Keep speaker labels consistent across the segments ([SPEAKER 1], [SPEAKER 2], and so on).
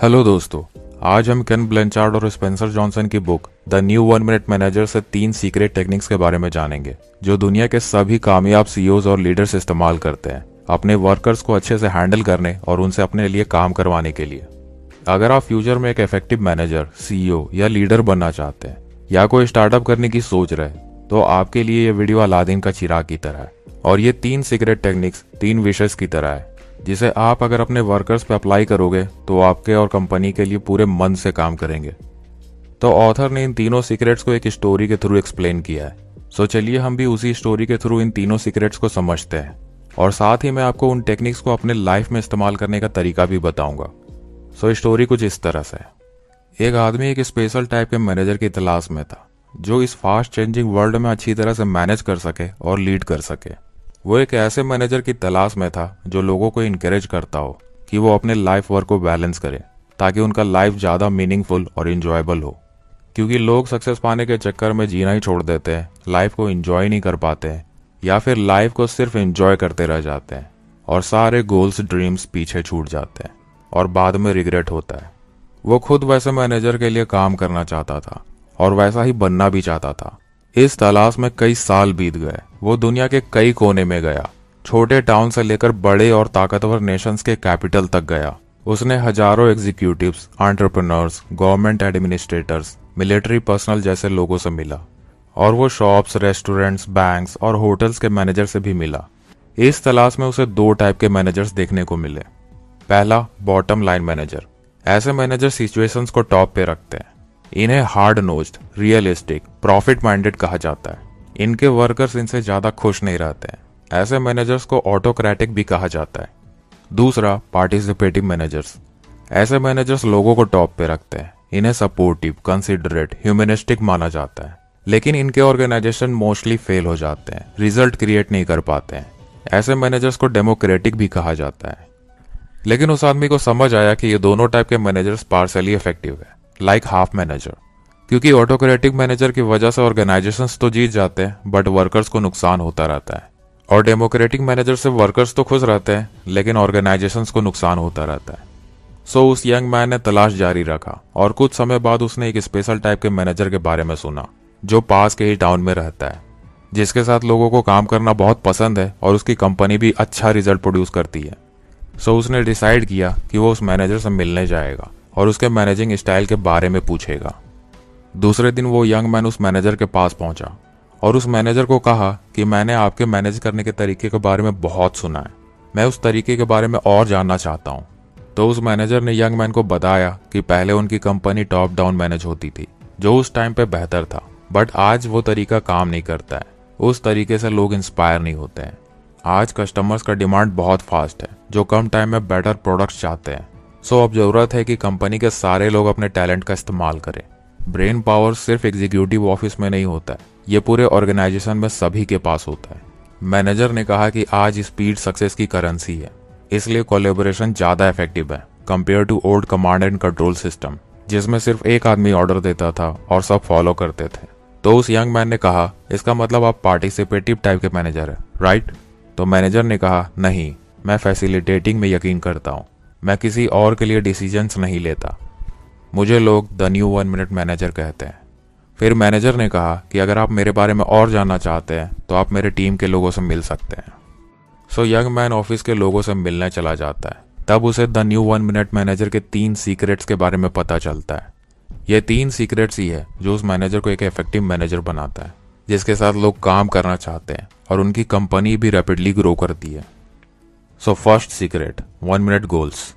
[SPEAKER 1] Hello दोस्तों, आज हम केन ब्लैंचार्ड और स्पेंसर जॉनसन की book the new 1 minute manager से 3 सीक्रेट टेक्निक्स के बारे में जानेंगे जो दुनिया के सभी कामयाब सीईओज और लीडर्स इस्तेमाल करते हैं अपने वर्कर्स को अच्छे से हैंडल करने और उनसे अपने लिए काम करवाने के लिए। अगर आप फ्यूचर में एक इफेक्टिव मैनेजर, सीईओ या लीडर बनना चाहते हैं या कोई स्टार्टअप करने की सोच रहे तो आपके लिए ये वीडियो अलादीन का चिराग की तरह है। और ये 3 सीक्रेट टेक्निक्स 3 विशेष की तरह है जिसे आप अगर अपने वर्कर्स पे अप्लाई करोगे तो आपके और कंपनी के लिए पूरे मन से काम करेंगे। तो ऑथर ने इन तीनों सीक्रेट्स को एक स्टोरी के थ्रू एक्सप्लेन किया है। सो चलिए हम भी उसी स्टोरी के थ्रू इन तीनों सीक्रेट्स को समझते हैं और साथ ही मैं आपको उन टेक्निक्स को अपने लाइफ में इस्तेमाल करने का तरीका भी बताऊंगा। सो स्टोरी कुछ इस तरह से है। एक आदमी एक स्पेशल टाइप के मैनेजर की तलाश में था जो इस फास्ट चेंजिंग वर्ल्ड में अच्छी तरह से मैनेज कर सके और लीड कर सके। वो एक ऐसे मैनेजर की तलाश में था जो लोगों को इनकरेज करता हो कि वो अपने लाइफ वर्क को बैलेंस करे ताकि उनका लाइफ ज़्यादा मीनिंगफुल और इंजॉयबल हो। क्योंकि लोग सक्सेस पाने के चक्कर में जीना ही छोड़ देते हैं, लाइफ को इंजॉय नहीं कर पाते हैं या फिर लाइफ को सिर्फ इंजॉय करते रह जाते हैं और सारे गोल्स ड्रीम्स पीछे छूट जाते हैं और बाद में रिग्रेट होता है। वो खुद वैसे मैनेजर के लिए काम करना चाहता था और वैसा ही बनना भी चाहता था। इस तलाश में कई साल बीत गए। वो दुनिया के कई कोने में गया, छोटे टाउन से लेकर बड़े और ताकतवर नेशंस के कैपिटल तक गया। उसने हजारों executives, entrepreneurs, government administrators, military personnel जैसे लोगों से मिला और वो शॉप्स, रेस्टोरेंट्स, बैंक्स और होटल्स के मैनेजर से भी मिला। इस तलाश में उसे 2 टाइप के मैनेजर्स देखने को मिले। पहला, बॉटम लाइन मैनेजर। ऐसे मैनेजर सिचुएशंस को टॉप पे रखते हैं। इन्हें hard nosed, realistic, profit minded कहा जाता है। इनके वर्कर्स इनसे ज्यादा खुश नहीं रहते हैं। ऐसे मैनेजर्स को ऑटोक्रेटिक भी कहा जाता है। दूसरा, पार्टिसिपेटिव मैनेजर्स। ऐसे मैनेजर्स लोगों को टॉप पे रखते हैं। इन्हें सपोर्टिव, कंसिडरेट, ह्यूमनिस्टिक माना जाता है। लेकिन इनके ऑर्गेनाइजेशन मोस्टली फेल हो जाते हैं, रिजल्ट क्रिएट नहीं कर पाते हैं। ऐसे मैनेजर्स को डेमोक्रेटिक भी कहा जाता है। लेकिन उस आदमी को समझ आया कि ये दोनों टाइप के मैनेजर्स पार्शली इफेक्टिव है, लाइक हाफ मैनेजर। क्योंकि ऑटोक्रेटिक मैनेजर की वजह से ऑर्गेनाइजेशंस तो जीत जाते हैं बट वर्कर्स को नुकसान होता रहता है, और डेमोक्रेटिक मैनेजर से वर्कर्स तो खुश रहते हैं लेकिन ऑर्गेनाइजेशंस को नुकसान होता रहता है। सो उस यंग मैन ने तलाश जारी रखा और कुछ समय बाद उसने एक स्पेशल टाइप के मैनेजर के बारे में सुना जो पास के ही टाउन में रहता है, जिसके साथ लोगों को काम करना बहुत पसंद है और उसकी कंपनी भी अच्छा रिजल्ट प्रोड्यूस करती है। सो उसने डिसाइड किया कि वो उस मैनेजर से मिलने जाएगा और उसके मैनेजिंग स्टाइल के बारे में पूछेगा। दूसरे दिन वो यंग मैन उस मैनेजर के पास पहुंचा और उस मैनेजर को कहा कि मैंने आपके मैनेज करने के तरीके के बारे में बहुत सुना है, मैं उस तरीके के बारे में और जानना चाहता हूं। तो उस मैनेजर ने यंग मैन को बताया कि पहले उनकी कंपनी टॉप डाउन मैनेज होती थी जो उस टाइम पे बेहतर था, बट आज वो तरीका काम नहीं करता है। उस तरीके से लोग इंस्पायर नहीं होते हैं। आज कस्टमर्स का डिमांड बहुत फास्ट है जो कम टाइम में बेटर प्रोडक्ट्स चाहते हैं। सो अब जरूरत है कि कंपनी के सारे लोग अपने टैलेंट का इस्तेमाल करें। ब्रेन पावर सिर्फ एग्जीक्यूटिव ऑफिस में नहीं होता है, ये पूरे ऑर्गेनाइजेशन में सभी के पास होता है। मैनेजर ने कहा कि आज स्पीड सक्सेस की करेंसी है, इसलिए कोलैबोरेशन ज्यादा इफेक्टिव है compare to old command and control system जिसमें सिर्फ एक आदमी ऑर्डर देता था और सब फॉलो करते थे। तो उस यंग मैन ने कहा, इसका मतलब आप पार्टिसिपेटिव टाइप के मैनेजर है, राइट? तो मैनेजर ने कहा, नहीं, मैं फैसिलिटेटिंग में यकीन करता हूँ, मैं किसी और के लिए डिसीजंस नहीं लेता। मुझे लोग द न्यू 1 मिनट मैनेजर कहते हैं। फिर मैनेजर ने कहा कि अगर आप मेरे बारे में और जानना चाहते हैं तो आप मेरे टीम के लोगों से मिल सकते हैं। सो यंग मैन ऑफिस के लोगों से मिलने चला जाता है। तब उसे द न्यू 1 मिनट मैनेजर के 3 सीक्रेट्स के बारे में पता चलता है। ये 3 सीक्रेट्स ही है जो उस मैनेजर को एक इफेक्टिव मैनेजर बनाता है जिसके साथ लोग काम करना चाहते हैं और उनकी कंपनी भी रैपिडली ग्रो करती है। So first secret, 1 minute goals.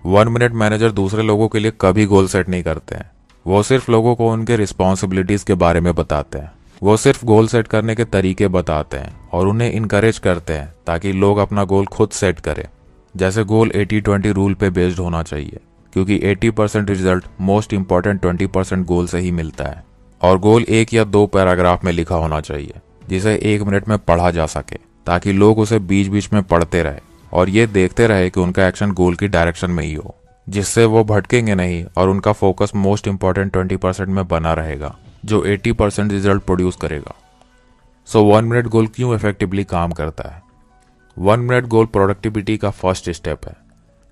[SPEAKER 1] 1 minute manager दूसरे लोगों के लिए कभी गोल सेट नहीं करते हैं। वो सिर्फ लोगों को उनके रिस्पॉन्सिबिलिटीज के बारे में बताते हैं। वो सिर्फ गोल सेट करने के तरीके बताते हैं और उन्हें इनकरेज करते हैं ताकि लोग अपना गोल खुद सेट करें। जैसे गोल 80-20 रूल पे बेस्ड होना चाहिए क्योंकि 80% रिजल्ट मोस्ट इंपॉर्टेंट 20% गोल से ही मिलता है। और गोल 1 या 2 पैराग्राफ में लिखा होना चाहिए जिसे 1 मिनट में पढ़ा जा सके ताकि लोग उसे बीच बीच में पढ़ते रहे और ये देखते रहे कि उनका एक्शन गोल की डायरेक्शन में ही हो, जिससे वो भटकेंगे नहीं और उनका फोकस मोस्ट इंपॉर्टेंट 20% में बना रहेगा जो 80% रिजल्ट प्रोड्यूस करेगा। सो 1 मिनट गोल क्यों इफेक्टिवली काम करता है? 1 मिनट गोल प्रोडक्टिविटी का फर्स्ट स्टेप है।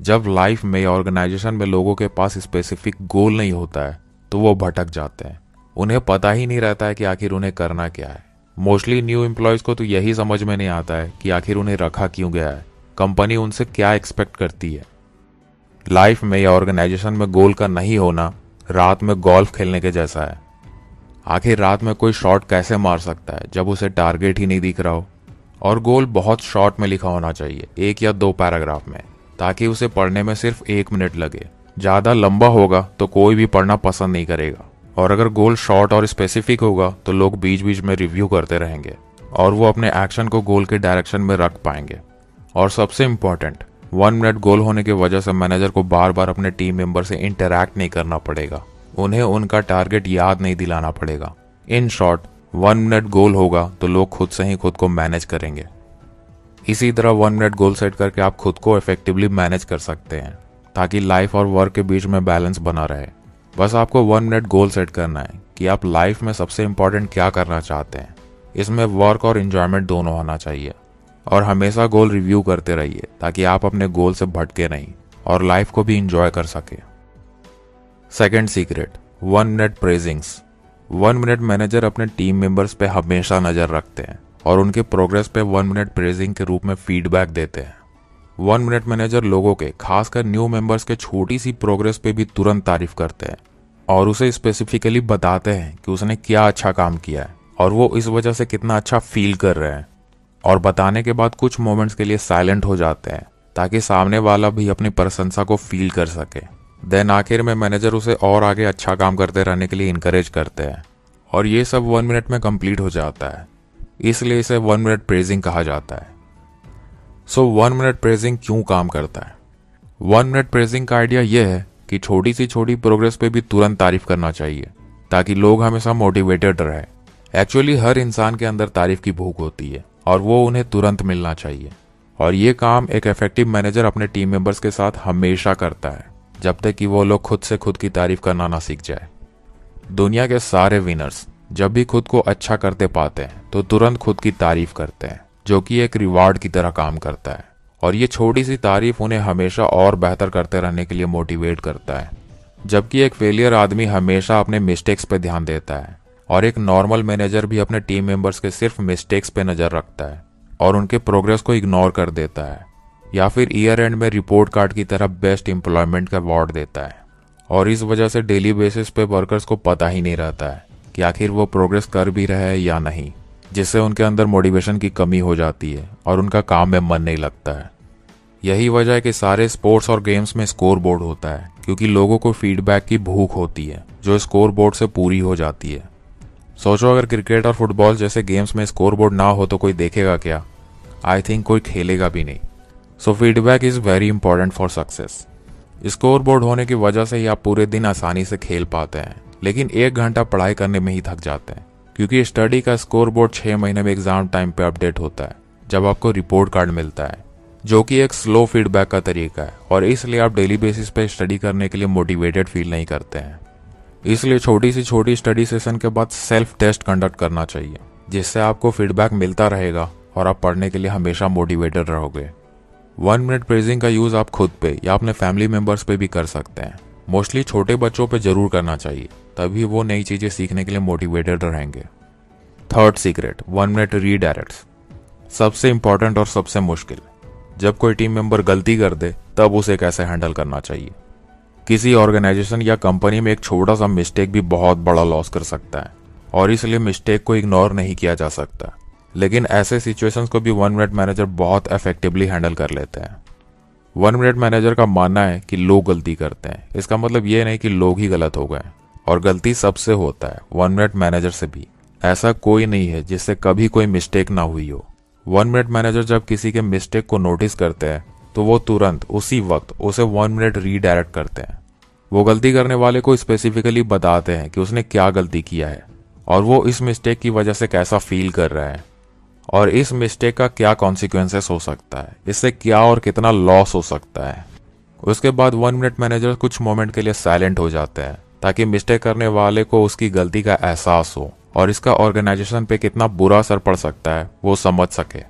[SPEAKER 1] जब लाइफ में या ऑर्गेनाइजेशन में लोगों के पास स्पेसिफिक गोल नहीं होता है तो वो भटक जाते हैं। उन्हें पता ही नहीं रहता है कि आखिर उन्हें करना क्या है। मोस्टली न्यू एम्प्लॉयज़ को तो यही समझ में नहीं आता है कि आखिर उन्हें रखा क्यों गया है, कंपनी उनसे क्या एक्सपेक्ट करती है। लाइफ में या ऑर्गेनाइजेशन में गोल का नहीं होना रात में गोल्फ खेलने के जैसा है। आखिर रात में कोई शॉट कैसे मार सकता है जब उसे टारगेट ही नहीं दिख रहा हो। और गोल बहुत शॉर्ट में लिखा होना चाहिए, 1 या 2 पैराग्राफ में, ताकि उसे पढ़ने में सिर्फ 1 मिनट लगे। ज़्यादा लंबा होगा तो कोई भी पढ़ना पसंद नहीं करेगा। और अगर गोल शॉर्ट और स्पेसिफिक होगा तो लोग बीच बीच में रिव्यू करते रहेंगे और वो अपने एक्शन को गोल के डायरेक्शन में रख पाएंगे। और सबसे इम्पॉर्टेंट, 1 मिनट गोल होने की वजह से मैनेजर को बार बार अपने टीम मेंबर से इंटरैक्ट नहीं करना पड़ेगा, उन्हें उनका टारगेट याद नहीं दिलाना पड़ेगा। इन शॉर्ट, 1 मिनट गोल होगा तो लोग खुद से ही खुद को मैनेज करेंगे। इसी तरह 1 मिनट गोल सेट करके आप खुद को इफेक्टिवली मैनेज कर सकते हैं ताकि लाइफ और वर्क के बीच में बैलेंस बना रहे। बस आपको 1 मिनट गोल सेट करना है कि आप लाइफ में सबसे इम्पोर्टेंट क्या करना चाहते हैं। इसमें वर्क और एंजॉयमेंट दोनों होना चाहिए। और हमेशा गोल रिव्यू करते रहिए ताकि आप अपने गोल से भटके नहीं और लाइफ को भी इंजॉय कर सके। Second secret, 1 minute praisings. 1 minute manager अपने टीम मेंबर्स पे हमेशा नज़र रखते हैं और उनके प्रोग्रेस पे 1 मिनट प्रेजिंग के रूप में फीडबैक देते हैं। 1 मिनट मैनेजर लोगों के, खासकर न्यू मेंबर्स के छोटी सी प्रोग्रेस पे भी तुरंत तारीफ करते हैं और उसे स्पेसिफिकली बताते हैं कि उसने क्या अच्छा काम किया है और वो इस वजह से कितना अच्छा फील कर रहे हैं। और बताने के बाद कुछ मोमेंट्स के लिए साइलेंट हो जाते हैं ताकि सामने वाला भी अपनी प्रशंसा को फील कर सके। देन आखिर में मैनेजर उसे और आगे अच्छा काम करते रहने के लिए इनकरेज करते हैं और ये सब 1 मिनट में कंप्लीट हो जाता है। इसलिए इसे 1 मिनट प्रेजिंग कहा जाता है। सो 1 मिनट प्रेजिंग क्यों काम करता है? 1 मिनट प्रेजिंग का आइडिया यह है कि छोटी सी छोटी प्रोग्रेस पे भी तुरंत तारीफ करना चाहिए ताकि लोग हमेशा मोटिवेटेड रहे। एक्चुअली हर इंसान के अंदर तारीफ की भूख होती है और वो उन्हें तुरंत मिलना चाहिए। और ये काम एक इफेक्टिव मैनेजर अपने टीम मेंबर्स के साथ हमेशा करता है जब तक कि वो लोग खुद से खुद की तारीफ करना ना सीख जाए। दुनिया के सारे विनर्स जब भी खुद को अच्छा करते पाते हैं तो तुरंत खुद की तारीफ करते हैं, जो कि एक रिवार्ड की तरह काम करता है। और ये छोटी सी तारीफ उन्हें हमेशा और बेहतर करते रहने के लिए मोटिवेट करता है। जबकि एक फेलियर आदमी हमेशा अपने मिस्टेक्स पे ध्यान देता है और एक नॉर्मल मैनेजर भी अपने टीम मेंबर्स के सिर्फ मिस्टेक्स पे नजर रखता है और उनके प्रोग्रेस को इग्नोर कर देता है या फिर ईयर एंड में रिपोर्ट कार्ड की तरह बेस्ट एम्प्लॉयमेंट का अवार्ड देता है। और इस वजह से डेली बेसिस पे वर्कर्स को पता ही नहीं रहता है कि आखिर वो प्रोग्रेस कर भी रहे हैं या नहीं, जिससे उनके अंदर मोटिवेशन की कमी हो जाती है और उनका काम में मन नहीं लगता है। यही वजह है कि सारे स्पोर्ट्स और गेम्स में स्कोर बोर्ड होता है, क्योंकि लोगों को फीडबैक की भूख होती है जो स्कोर बोर्ड से पूरी हो जाती है। सोचो अगर क्रिकेट और फुटबॉल जैसे गेम्स में स्कोर बोर्ड ना हो तो कोई देखेगा क्या? आई थिंक कोई खेलेगा भी नहीं। So feedback is very important for success. Scoreboard होने की वजह से ही आप पूरे दिन आसानी से खेल पाते हैं, लेकिन 1 घंटा पढ़ाई करने में ही थक जाते हैं, क्योंकि स्टडी का स्कोर बोर्ड 6 महीने में एग्जाम टाइम पे अपडेट होता है जब आपको रिपोर्ट कार्ड मिलता है, जो कि एक स्लो फीडबैक का तरीका है। और इसलिए आप डेली बेसिस पे स्टडी करने के लिए मोटिवेटेड फील नहीं करते हैं। इसलिए छोटी सी छोटी स्टडी सेशन के बाद सेल्फ टेस्ट कंडक्ट करना चाहिए, जिससे आपको फीडबैक मिलता रहेगा और आप पढ़ने के लिए हमेशा मोटिवेटेड रहोगे। 1 मिनट प्रेजिंग का यूज़ आप खुद पे या अपने फैमिली मेंबर्स पे भी कर सकते हैं। मोस्टली छोटे बच्चों पे जरूर करना चाहिए, तभी वो नई चीज़ें सीखने के लिए मोटिवेटेड रहेंगे। Third secret, 1 minute redirects. सबसे इंपॉर्टेंट और सबसे मुश्किल, जब कोई टीम मेंबर गलती कर दे तब उसे कैसे हैंडल करना चाहिए। किसी ऑर्गेनाइजेशन या कंपनी में एक छोटा सा मिस्टेक भी बहुत बड़ा लॉस कर सकता है और इसलिए मिस्टेक को इग्नोर नहीं किया जा सकता। लेकिन ऐसे सिचुएशंस को भी 1 मिनट मैनेजर बहुत इफेक्टिवली हैंडल कर लेते हैं। 1 मिनट मैनेजर का मानना है कि लोग गलती करते हैं, इसका मतलब ये नहीं कि लोग ही गलत हो गए, और गलती सबसे होता है, 1 मिनट मैनेजर से भी। ऐसा कोई नहीं है जिससे कभी कोई मिस्टेक ना हुई हो। 1 मिनट मैनेजर जब किसी के मिस्टेक को नोटिस करते हैं तो वो तुरंत उसी वक्त उसे 1 मिनट रीडायरेक्ट करते हैं। वो गलती करने वाले को स्पेसिफिकली बताते हैं कि उसने क्या गलती किया है और वो इस मिस्टेक की वजह से कैसा फील कर रहा है और इस मिस्टेक का क्या कॉन्सिक्वेंसेस हो सकता है, इससे क्या और कितना लॉस हो सकता है। उसके बाद 1 मिनट मैनेजर कुछ मोमेंट के लिए साइलेंट हो जाते हैं ताकि मिस्टेक करने वाले को उसकी गलती का एहसास हो और इसका ऑर्गेनाइजेशन पे कितना बुरा असर पड़ सकता है वो समझ सके।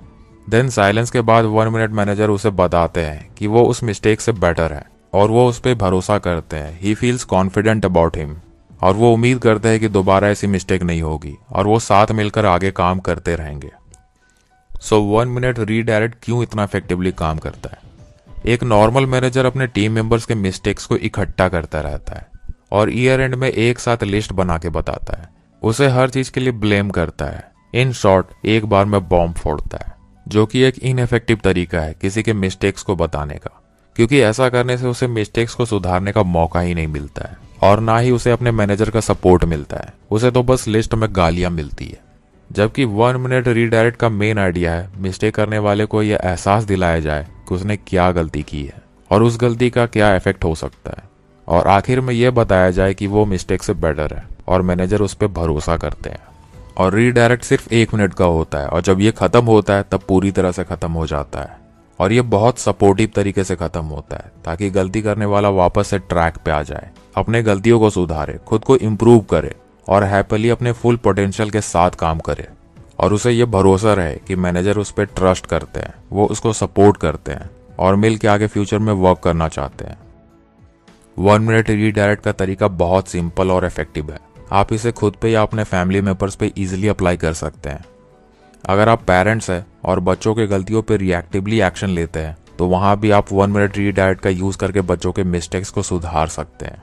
[SPEAKER 1] देन साइलेंस के बाद 1 मिनट मैनेजर उसे बताते हैं कि वो उस मिस्टेक से बेटर है और वो उस पर भरोसा करते हैं। He feels confident about him और वो उम्मीद करते हैं कि दोबारा ऐसी मिस्टेक नहीं होगी और वो साथ मिलकर आगे काम करते रहेंगे। सो 1 मिनट रीडायरेक्ट क्यों इतना इफेक्टिवली काम करता है? एक नॉर्मल मैनेजर अपने टीम मेंबर्स के मिस्टेक्स को इकट्ठा करता रहता है और ईयर एंड में एक साथ लिस्ट बना के बताता है। उसे हर चीज के लिए ब्लेम करता है। इन शॉर्ट, एक बार में बॉम्ब फोड़ता है, जो कि एक इनइफेक्टिव तरीका है किसी के मिस्टेक्स को बताने का, क्योंकि ऐसा करने से उसे मिस्टेक्स को सुधारने का मौका ही नहीं मिलता है और ना ही उसे अपने मैनेजर का सपोर्ट मिलता है। उसे तो बस लिस्ट में गालियां मिलती है। जबकि 1 मिनट रीडायरेक्ट का मेन आइडिया है मिस्टेक करने वाले को यह एहसास दिलाया जाए कि उसने क्या गलती की है और उस गलती का क्या इफेक्ट हो सकता है, और आखिर में यह बताया जाए कि वो मिस्टेक से बेटर है और मैनेजर उस पर भरोसा करते हैं। और रीडायरेक्ट सिर्फ 1 मिनट का होता है और जब ये खत्म होता है तब पूरी तरह से खत्म हो जाता है और ये बहुत सपोर्टिव तरीके से खत्म होता है ताकि गलती करने वाला वापस से ट्रैक पे आ जाए, अपने गलतियों को सुधारे, खुद को इम्प्रूव करे और हैप्पीली अपने फुल पोटेंशियल के साथ काम करे। और उसे ये भरोसा रहे कि मैनेजर उस पर ट्रस्ट करते हैं, वो उसको सपोर्ट करते हैं और मिल के आगे फ्यूचर में वर्क करना चाहते हैं। 1 मिनट रीडायरेक्ट का तरीका बहुत सिंपल और इफेक्टिव है। आप इसे खुद पे या अपने फैमिली मेंबर्स पे इजीली अप्लाई कर सकते हैं। अगर आप पेरेंट्स हैं और बच्चों के गलतियों पे रिएक्टिवली एक्शन लेते हैं तो वहाँ भी आप 1 मिनट रीडायरेक्ट का यूज़ करके बच्चों के मिस्टेक्स को सुधार सकते हैं।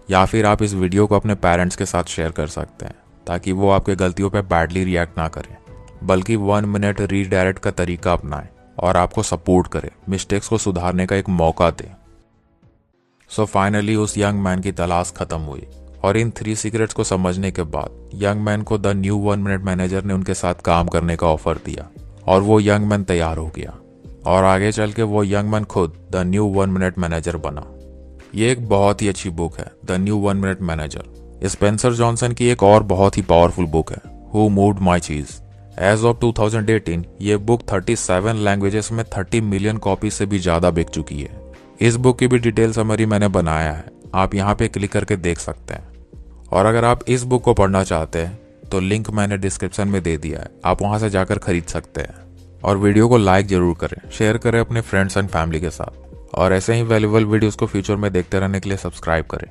[SPEAKER 1] या फिर आप इस वीडियो को अपने पेरेंट्स के साथ शेयर कर सकते हैं ताकि वो आपके गलतियों पे बैडली रिएक्ट ना करें, बल्कि 1 मिनट रीडायरेक्ट का तरीका अपनाएं और आपको सपोर्ट करे, मिस्टेक्स को सुधारने का एक मौका दे। सो फाइनली उस यंग मैन की तलाश खत्म हुई और इन 3 सीक्रेट्स को समझने के बाद यंग मैन को द न्यू 1 मिनट मैनेजर ने उनके साथ काम करने का ऑफर दिया और वो यंग मैन तैयार हो गया और आगे चल के वो यंग मैन खुद द न्यू 1 मिनट मैनेजर बना। ये एक बहुत ही अच्छी बुक है, the new 1 minute manager. Spencer Johnson की एक और बहुत ही पावरफुल बुक है, who moved my cheese. Age of 2018 ये बुक 37 लैंग्वेजेस में 30 मिलियन कॉपी से भी ज्यादा बिक चुकी है। इस बुक की भी डिटेल समरी मैंने बनाया है, आप यहाँ पे क्लिक करके देख सकते हैं। और अगर आप इस बुक को पढ़ना चाहते हैं तो लिंक मैंने डिस्क्रिप्शन में दे दिया है, आप वहां से जाकर खरीद सकते हैं। और वीडियो को लाइक जरूर करें, शेयर करें अपने फ्रेंड्स एंड फैमिली के साथ और ऐसे ही वैल्यूएबल वीडियोस को फ्यूचर में देखते रहने के लिए सब्सक्राइब करें।